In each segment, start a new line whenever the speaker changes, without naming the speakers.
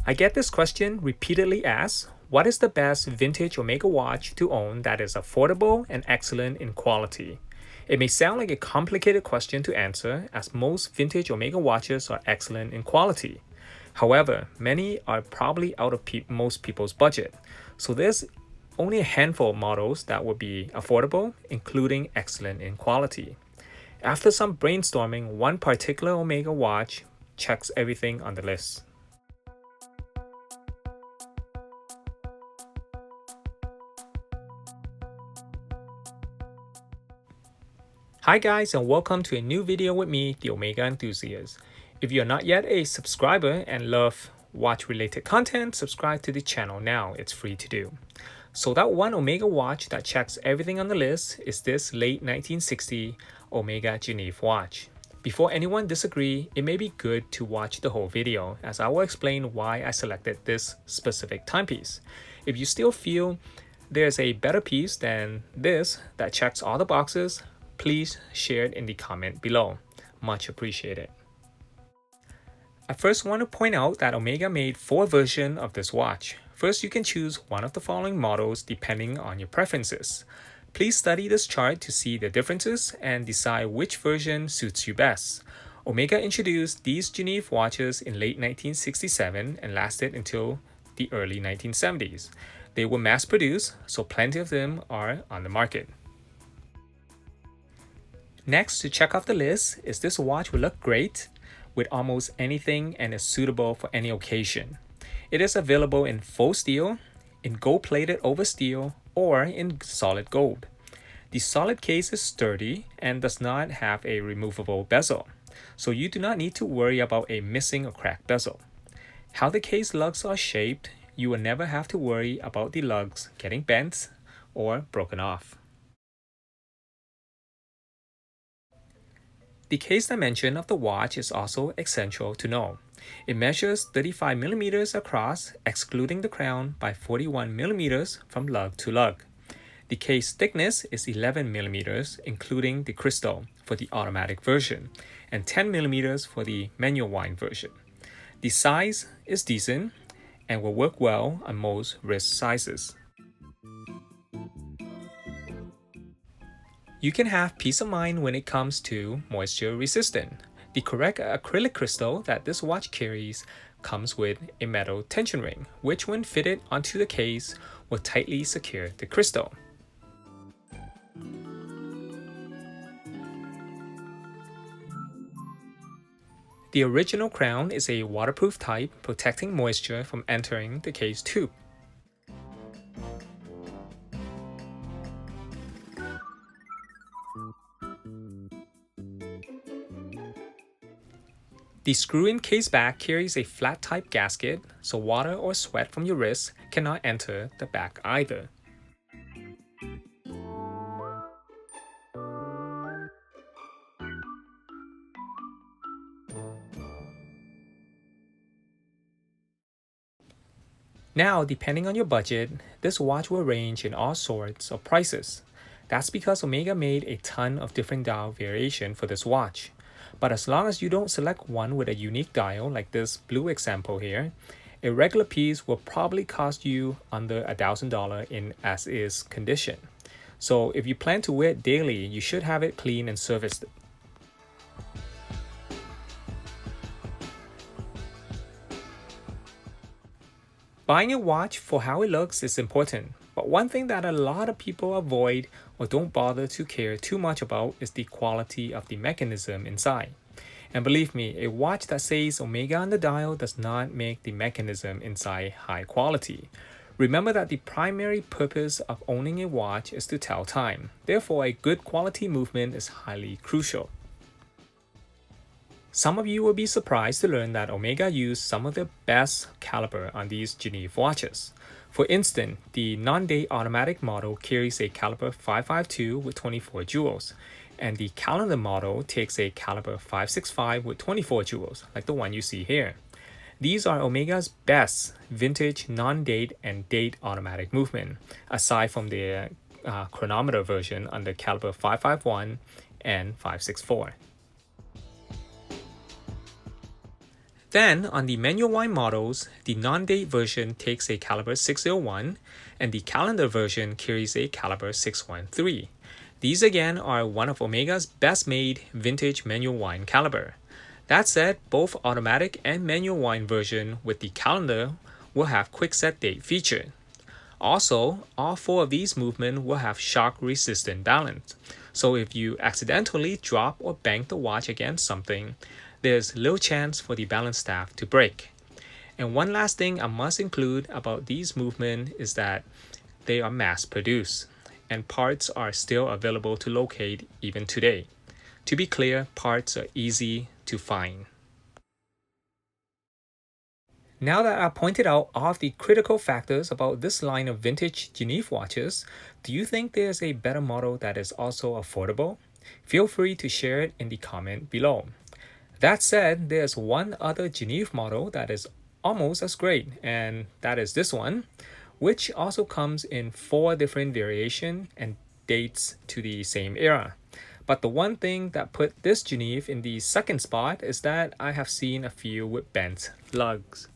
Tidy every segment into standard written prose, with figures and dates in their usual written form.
I get this question repeatedly asked, what is the best vintage Omega watch to own that is affordable and excellent in quality? It may sound like a complicated question to answer, as most vintage Omega watches are excellent in quality. However, many are probably out of most people's budget, so there's only a handful of models that would be affordable, including excellent in quality. After some brainstorming, one particular Omega watch checks everything on the list. Hi guys, and welcome to a new video with me, the Omega Enthusiast. If you're not yet a subscriber and love watch related content, subscribe to the channel now, it's free to do. So that one Omega watch that checks everything on the list is this late 1960 Omega Genève watch. Before anyone disagree, it may be good to watch the whole video, as I will explain why I selected this specific timepiece. If you still feel there's a better piece than this that checks all the boxes, please share it in the comment below. Much appreciated. I first want to point out that Omega made 4 versions of this watch. First, you can choose one of the following models depending on your preferences. Please study this chart to see the differences and decide which version suits you best. Omega introduced these Genève watches in late 1967 and lasted until the early 1970s. They were mass-produced, so plenty of them are on the market. Next, to check off the list is this watch will look great with almost anything and is suitable for any occasion. It is available in faux steel, in gold-plated over steel, or in solid gold. The solid case is sturdy and does not have a removable bezel, so you do not need to worry about a missing or cracked bezel. How the case lugs are shaped, you will never have to worry about the lugs getting bent or broken off. The case dimension of the watch is also essential to know. It measures 35 millimeters across, excluding the crown, by 41 millimeters from lug to lug. The case thickness is 11 millimeters, including the crystal, for the automatic version, and 10 millimeters for the manual wind version. The size is decent and will work well on most wrist sizes. You can have peace of mind when it comes to moisture resistant. The correct acrylic crystal that this watch carries comes with a metal tension ring, which when fitted onto the case will tightly secure the crystal. The original crown is a waterproof type, protecting moisture from entering the case tube. The screw-in case back carries a flat type gasket, so water or sweat from your wrist cannot enter the back either. Now, depending on your budget, this watch will range in all sorts of prices. That's because Omega made a ton of different dial variation for this watch. But as long as you don't select one with a unique dial like this blue example here, a regular piece will probably cost you under $1,000 in as-is condition. So if you plan to wear it daily, you should have it cleaned and serviced. Buying a watch for how it looks is important, but one thing that a lot of people avoid or don't bother to care too much about is the quality of the mechanism inside. And believe me, a watch that says Omega on the dial does not make the mechanism inside high quality. Remember that the primary purpose of owning a watch is to tell time. Therefore, a good quality movement is highly crucial. Some of you will be surprised to learn that Omega used some of the best caliber on these Genève watches. For instance, the non-date automatic model carries a caliber 552 with 24 jewels, and the calendar model takes a caliber 565 with 24 jewels, like the one you see here. These are Omega's best vintage non-date and date automatic movement, aside from their chronometer version on the caliber 551 and 564. Then, on the manual wine models, the non-date version takes a caliber 601 and the calendar version carries a caliber 613. These again are one of Omega's best made vintage manual wine caliber. That said, both automatic and manual wine version with the calendar will have quick set date feature. Also, all four of these movements will have shock resistant balance. So if you accidentally drop or bang the watch against something, there's little chance for the balance staff to break. And one last thing I must include about these movements is that they are mass produced and parts are still available to locate even today. To be clear, parts are easy to find. Now that I pointed out all of the critical factors about this line of vintage Genève watches, do you think there's a better model that is also affordable? Feel free to share it in the comment below. That said, there's one other Genève model that is almost as great, and that is this one, which also comes in 4 different variations and dates to the same era. But the one thing that put this Genève in the second spot is that I have seen a few with bent lugs.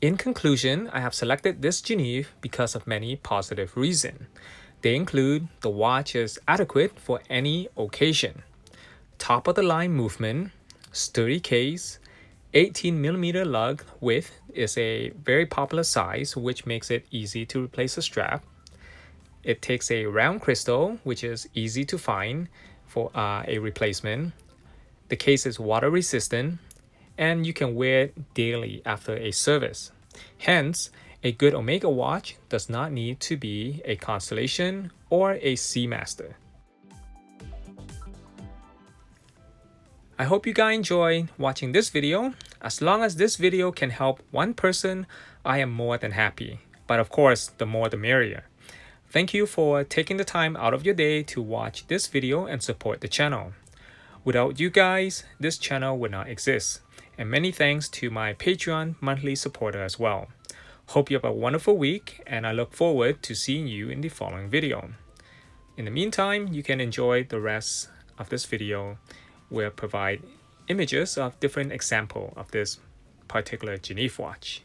In conclusion, I have selected this Genève because of many positive reasons. They include the watch is adequate for any occasion, top of the line movement, sturdy case, 18mm lug width is a very popular size which makes it easy to replace a strap. It takes a round crystal which is easy to find for a replacement. The case is water resistant and you can wear it daily after a service. Hence, a good Omega watch does not need to be a Constellation or a Seamaster. I hope you guys enjoyed watching this video. As long as this video can help one person, I am more than happy. But of course, the more the merrier. Thank you for taking the time out of your day to watch this video and support the channel. Without you guys, this channel would not exist. And many thanks to my Patreon monthly supporter as well. Hope you have a wonderful week and I look forward to seeing you in the following video. In the meantime, you can enjoy the rest of this video where I provide images of different examples of this particular Genève watch.